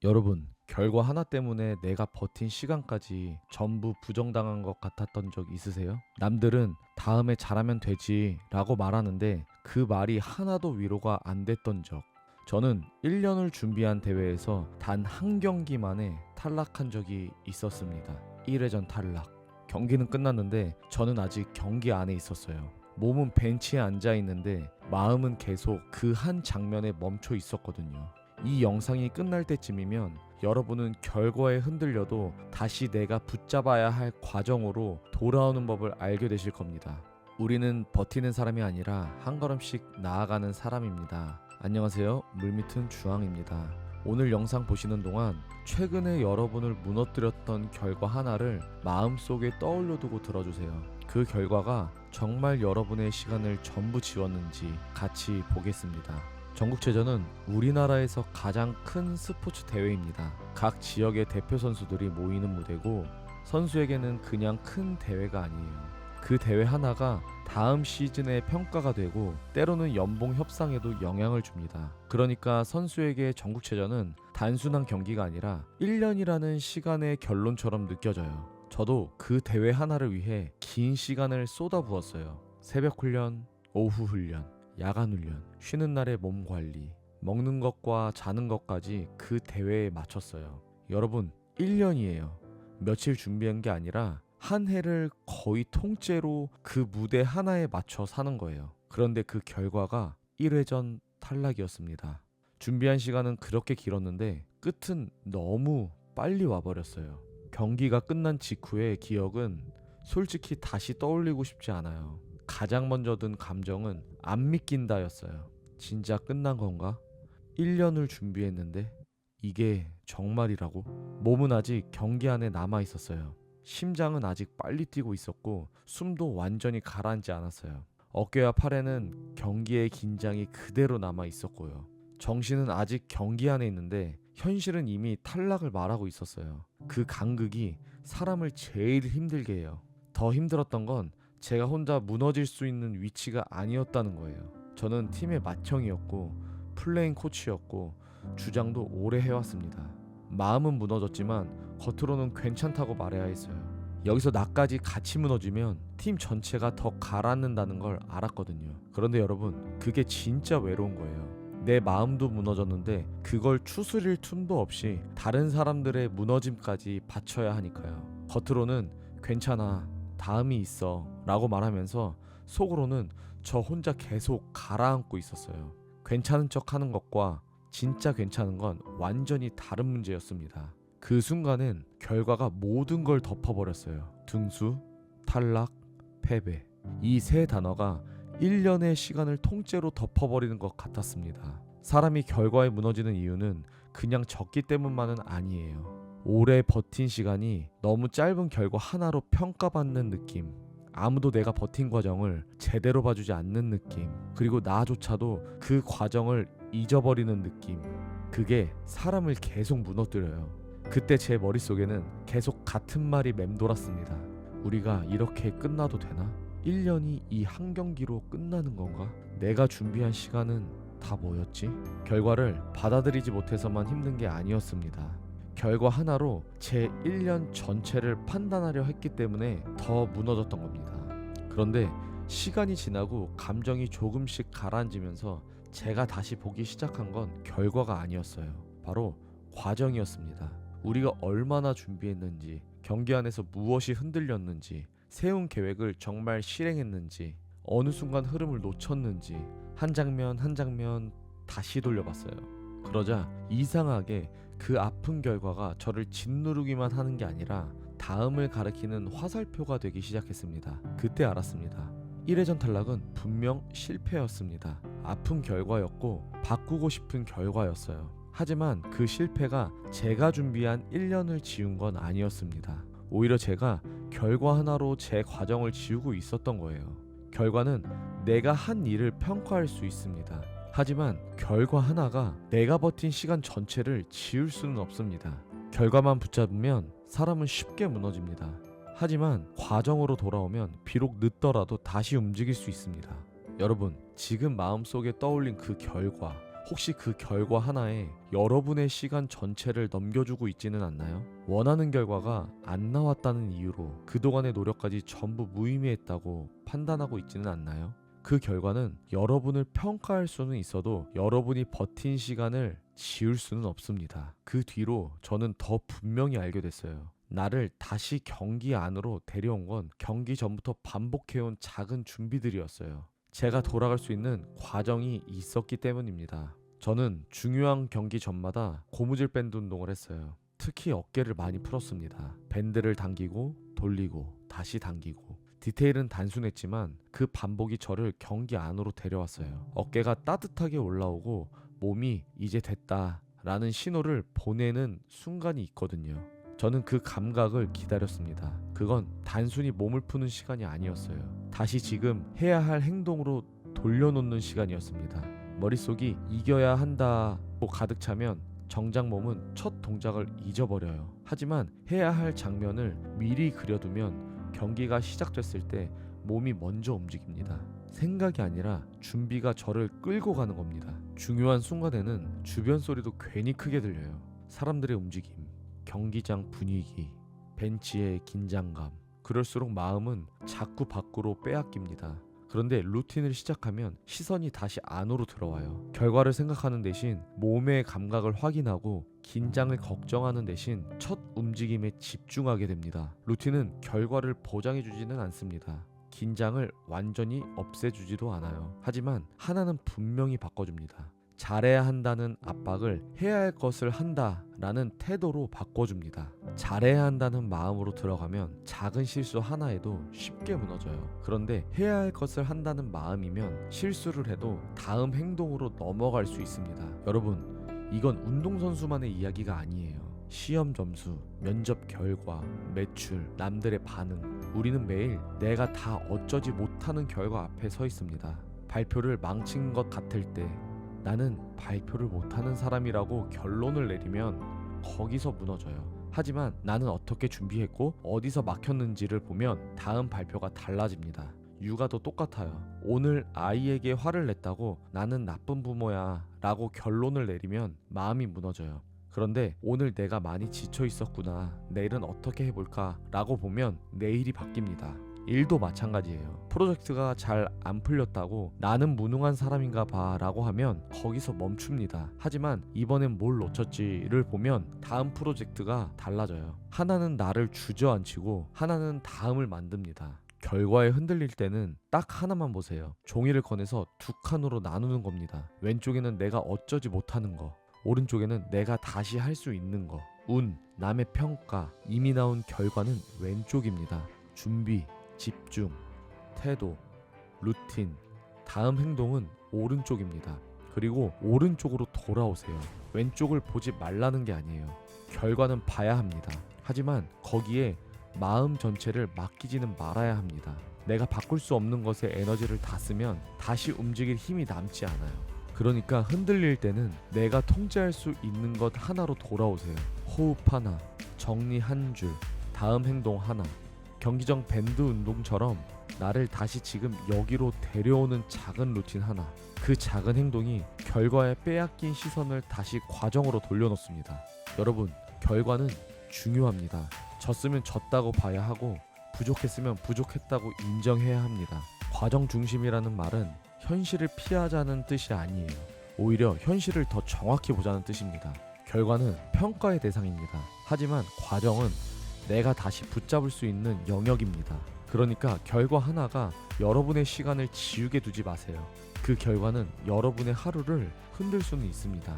여러분, 결과 하나 때문에 내가 버틴 시간까지 전부 부정당한 것 같았던 적 있으세요? 남들은 다음에 잘하면 되지 라고 말하는데 그 말이 하나도 위로가 안 됐던 적. 저는 1년을 준비한 대회에서 단 한 경기만에 탈락한 적이 있었습니다. 1회전 탈락. 경기는 끝났는데 저는 아직 경기 안에 있었어요. 몸은 벤치에 앉아 있는데 마음은 계속 그 한 장면에 멈춰 있었거든요. 이 영상이 끝날 때쯤이면 여러분은 결과에 흔들려도 다시 내가 붙잡아야 할 과정으로 돌아오는 법을 알게 되실 겁니다. 우리는 버티는 사람이 아니라 한 걸음씩 나아가는 사람입니다. 안녕하세요. 물밑은 주황입니다. 오늘 영상 보시는 동안 최근에 여러분을 무너뜨렸던 결과 하나를 마음속에 떠올려 두고 들어주세요. 그 결과가 정말 여러분의 시간을 전부 지웠는지 같이 보겠습니다. 전국체전은 우리나라에서 가장 큰 스포츠 대회입니다. 각 지역의 대표 선수들이 모이는 무대고 선수에게는 그냥 큰 대회가 아니에요. 그 대회 하나가 다음 시즌의 평가가 되고 때로는 연봉 협상에도 영향을 줍니다. 그러니까 선수에게 전국체전은 단순한 경기가 아니라 1년이라는 시간의 결론처럼 느껴져요. 저도 그 대회 하나를 위해 긴 시간을 쏟아부었어요. 새벽 훈련, 오후 훈련, 야간 훈련, 쉬는 날의 몸 관리, 먹는 것과 자는 것까지 그 대회에 맞췄어요. 여러분, 1년이에요. 며칠 준비한 게 아니라 한 해를 거의 통째로 그 무대 하나에 맞춰 사는 거예요. 그런데 그 결과가 1회전 탈락이었습니다. 준비한 시간은 그렇게 길었는데 끝은 너무 빨리 와버렸어요. 경기가 끝난 직후의 기억은 솔직히 다시 떠올리고 싶지 않아요. 가장 먼저 든 감정은 안 믿긴다였어요. 진짜 끝난 건가? 1년을 준비했는데 이게 정말이라고? 몸은 아직 경기 안에 남아 있었어요. 심장은 아직 빨리 뛰고 있었고 숨도 완전히 가라앉지 않았어요. 어깨와 팔에는 경기의 긴장이 그대로 남아 있었고요. 정신은 아직 경기 안에 있는데 현실은 이미 탈락을 말하고 있었어요. 그 간극이 사람을 제일 힘들게 해요. 더 힘들었던 건 제가 혼자 무너질 수 있는 위치가 아니었다는 거예요. 저는 팀의 맏형이었고 플레잉 코치였고 주장도 오래 해왔습니다. 마음은 무너졌지만 겉으로는 괜찮다고 말해야 했어요. 여기서 나까지 같이 무너지면 팀 전체가 더 가라앉는다는 걸 알았거든요. 그런데 여러분, 그게 진짜 외로운 거예요. 내 마음도 무너졌는데 그걸 추스릴 틈도 없이 다른 사람들의 무너짐까지 받쳐야 하니까요. 겉으로는 괜찮아, 다음이 있어 라고 말하면서 속으로는 저 혼자 계속 가라앉고 있었어요. 괜찮은 척 하는 것과 진짜 괜찮은 건 완전히 다른 문제였습니다. 그 순간엔 결과가 모든 걸 덮어버렸어요. 등수, 탈락, 패배. 이 세 단어가 1년의 시간을 통째로 덮어버리는 것 같았습니다. 사람이 결과에 무너지는 이유는 그냥 졌기 때문만은 아니에요. 오래 버틴 시간이 너무 짧은 결과 하나로 평가받는 느낌. 아무도 내가 버틴 과정을 제대로 봐주지 않는 느낌. 그리고 나조차도 그 과정을 잊어버리는 느낌. 그게 사람을 계속 무너뜨려요. 그때 제 머릿속에는 계속 같은 말이 맴돌았습니다. 우리가 이렇게 끝나도 되나? 1년이 이 한 경기로 끝나는 건가? 내가 준비한 시간은 다 뭐였지? 결과를 받아들이지 못해서만 힘든 게 아니었습니다. 결과 하나로 제 1년 전체를 판단하려 했기 때문에 더 무너졌던 겁니다. 그런데 시간이 지나고 감정이 조금씩 가라앉으면서 제가 다시 보기 시작한 건 결과가 아니었어요. 바로 과정이었습니다. 우리가 얼마나 준비했는지, 경기 안에서 무엇이 흔들렸는지, 세운 계획을 정말 실행했는지, 어느 순간 흐름을 놓쳤는지 한 장면 한 장면 다시 돌려봤어요. 그러자 이상하게 그 아픈 결과가 저를 짓누르기만 하는 게 아니라 다음을 가리키는 화살표가 되기 시작했습니다. 그때 알았습니다. 1회전 탈락은 분명 실패였습니다. 아픈 결과였고 바꾸고 싶은 결과였어요. 하지만 그 실패가 제가 준비한 1년을 지운 건 아니었습니다. 오히려 제가 결과 하나로 제 과정을 지우고 있었던 거예요. 결과는 내가 한 일을 평가할 수 있습니다. 하지만 결과 하나가 내가 버틴 시간 전체를 지울 수는 없습니다. 결과만 붙잡으면 사람은 쉽게 무너집니다. 하지만 과정으로 돌아오면 비록 늦더라도 다시 움직일 수 있습니다. 여러분, 지금 마음속에 떠올린 그 결과, 혹시 그 결과 하나에 여러분의 시간 전체를 넘겨주고 있지는 않나요? 원하는 결과가 안 나왔다는 이유로 그동안의 노력까지 전부 무의미했다고 판단하고 있지는 않나요? 그 결과는 여러분을 평가할 수는 있어도 여러분이 버틴 시간을 지울 수는 없습니다. 그 뒤로 저는 더 분명히 알게 됐어요. 나를 다시 경기 안으로 데려온 건 경기 전부터 반복해온 작은 준비들이었어요. 제가 돌아갈 수 있는 과정이 있었기 때문입니다. 저는 중요한 경기 전마다 고무줄 밴드 운동을 했어요. 특히 어깨를 많이 풀었습니다. 밴드를 당기고 돌리고 다시 당기고. 디테일은 단순했지만 그 반복이 저를 경기 안으로 데려왔어요. 어깨가 따뜻하게 올라오고 몸이 이제 됐다 라는 신호를 보내는 순간이 있거든요. 저는 그 감각을 기다렸습니다. 그건 단순히 몸을 푸는 시간이 아니었어요. 다시 지금 해야 할 행동으로 돌려놓는 시간이었습니다. 머릿속이 이겨야 한다고 가득 차면 정작 몸은 첫 동작을 잊어버려요. 하지만 해야 할 장면을 미리 그려두면 경기가 시작됐을 때 몸이 먼저 움직입니다. 생각이 아니라 준비가 저를 끌고 가는 겁니다. 중요한 순간에는 주변 소리도 괜히 크게 들려요. 사람들의 움직임, 경기장 분위기, 벤치의 긴장감. 그럴수록 마음은 자꾸 밖으로 빼앗깁니다. 그런데 루틴을 시작하면 시선이 다시 안으로 들어와요. 결과를 생각하는 대신 몸의 감각을 확인하고 긴장을 걱정하는 대신 첫 움직임에 집중하게 됩니다. 루틴은 결과를 보장해주지는 않습니다. 긴장을 완전히 없애주지도 않아요. 하지만 하나는 분명히 바꿔줍니다. 잘해야 한다는 압박을 해야 할 것을 한다라는 태도로 바꿔줍니다. 잘해야 한다는 마음으로 들어가면 작은 실수 하나에도 쉽게 무너져요. 그런데 해야 할 것을 한다는 마음이면 실수를 해도 다음 행동으로 넘어갈 수 있습니다. 여러분, 이건 운동선수만의 이야기가 아니에요. 시험 점수, 면접 결과, 매출, 남들의 반응. 우리는 매일 내가 다 어쩌지 못하는 결과 앞에 서 있습니다. 발표를 망친 것 같을 때 나는 발표를 못하는 사람이라고 결론을 내리면 거기서 무너져요. 하지만 나는 어떻게 준비했고 어디서 막혔는지를 보면 다음 발표가 달라집니다. 육아도 똑같아요. 오늘 아이에게 화를 냈다고 나는 나쁜 부모야 라고 결론을 내리면 마음이 무너져요. 그런데 오늘 내가 많이 지쳐 있었구나, 내일은 어떻게 해볼까 라고 보면 내일이 바뀝니다. 일도 마찬가지예요. 프로젝트가 잘 안 풀렸다고 나는 무능한 사람인가 봐 라고 하면 거기서 멈춥니다. 하지만 이번엔 뭘 놓쳤지를 보면 다음 프로젝트가 달라져요. 하나는 나를 주저앉히고 하나는 다음을 만듭니다. 결과에 흔들릴 때는 딱 하나만 보세요. 종이를 꺼내서 두 칸으로 나누는 겁니다. 왼쪽에는 내가 어쩌지 못하는 거, 오른쪽에는 내가 다시 할 수 있는 거. 운, 남의 평가, 이미 나온 결과는 왼쪽입니다. 준비, 집중, 태도, 루틴, 다음 행동은 오른쪽입니다. 그리고 오른쪽으로 돌아오세요. 왼쪽을 보지 말라는 게 아니에요. 결과는 봐야 합니다. 하지만 거기에 마음 전체를 맡기지는 말아야 합니다. 내가 바꿀 수 없는 것에 에너지를 다 쓰면 다시 움직일 힘이 남지 않아요. 그러니까 흔들릴 때는 내가 통제할 수 있는 것 하나로 돌아오세요. 호흡 하나, 정리 한 줄, 다음 행동 하나. 경기장 밴드 운동처럼 나를 다시 지금 여기로 데려오는 작은 루틴 하나. 그 작은 행동이 결과에 빼앗긴 시선을 다시 과정으로 돌려놓습니다. 여러분, 결과는 중요합니다. 졌으면 졌다고 봐야 하고 부족했으면 부족했다고 인정해야 합니다. 과정 중심이라는 말은 현실을 피하자는 뜻이 아니에요. 오히려 현실을 더 정확히 보자는 뜻입니다. 결과는 평가의 대상입니다. 하지만 과정은 내가 다시 붙잡을 수 있는 영역입니다. 그러니까 결과 하나가 여러분의 시간을 지우게 두지 마세요. 그 결과는 여러분의 하루를 흔들 수는 있습니다.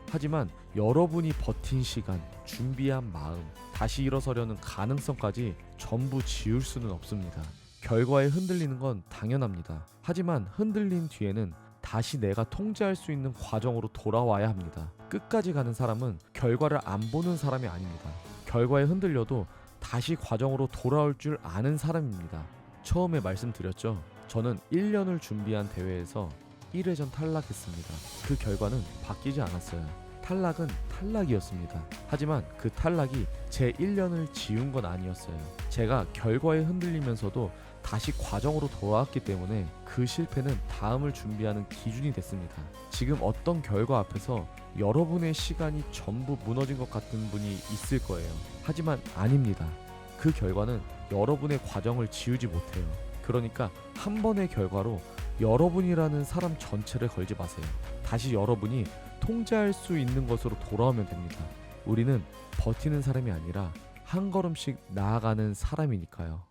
하지만 여러분이 버틴 시간, 준비한 마음, 다시 일어서려는 가능성까지 전부 지울 수는 없습니다. 결과에 흔들리는 건 당연합니다. 하지만 흔들린 뒤에는 다시 내가 통제할 수 있는 과정으로 돌아와야 합니다. 끝까지 가는 사람은 결과를 안 보는 사람이 아닙니다. 결과에 흔들려도 다시 과정으로 돌아올 줄 아는 사람입니다. 처음에 말씀드렸죠. 저는 1년을 준비한 대회에서 1회전 탈락했습니다. 그 결과는 바뀌지 않았어요. 탈락은 탈락이었습니다. 하지만 그 탈락이 제 1년을 지운 건 아니었어요. 제가 결과에 흔들리면서도 다시 과정으로 돌아왔기 때문에 그 실패는 다음을 준비하는 기준이 됐습니다. 지금 어떤 결과 앞에서 여러분의 시간이 전부 무너진 것 같은 분이 있을 거예요. 하지만 아닙니다. 그 결과는 여러분의 과정을 지우지 못해요. 그러니까 한 번의 결과로 여러분이라는 사람 전체를 걸지 마세요. 다시 여러분이 통제할 수 있는 것으로 돌아오면 됩니다. 우리는 버티는 사람이 아니라 한 걸음씩 나아가는 사람이니까요.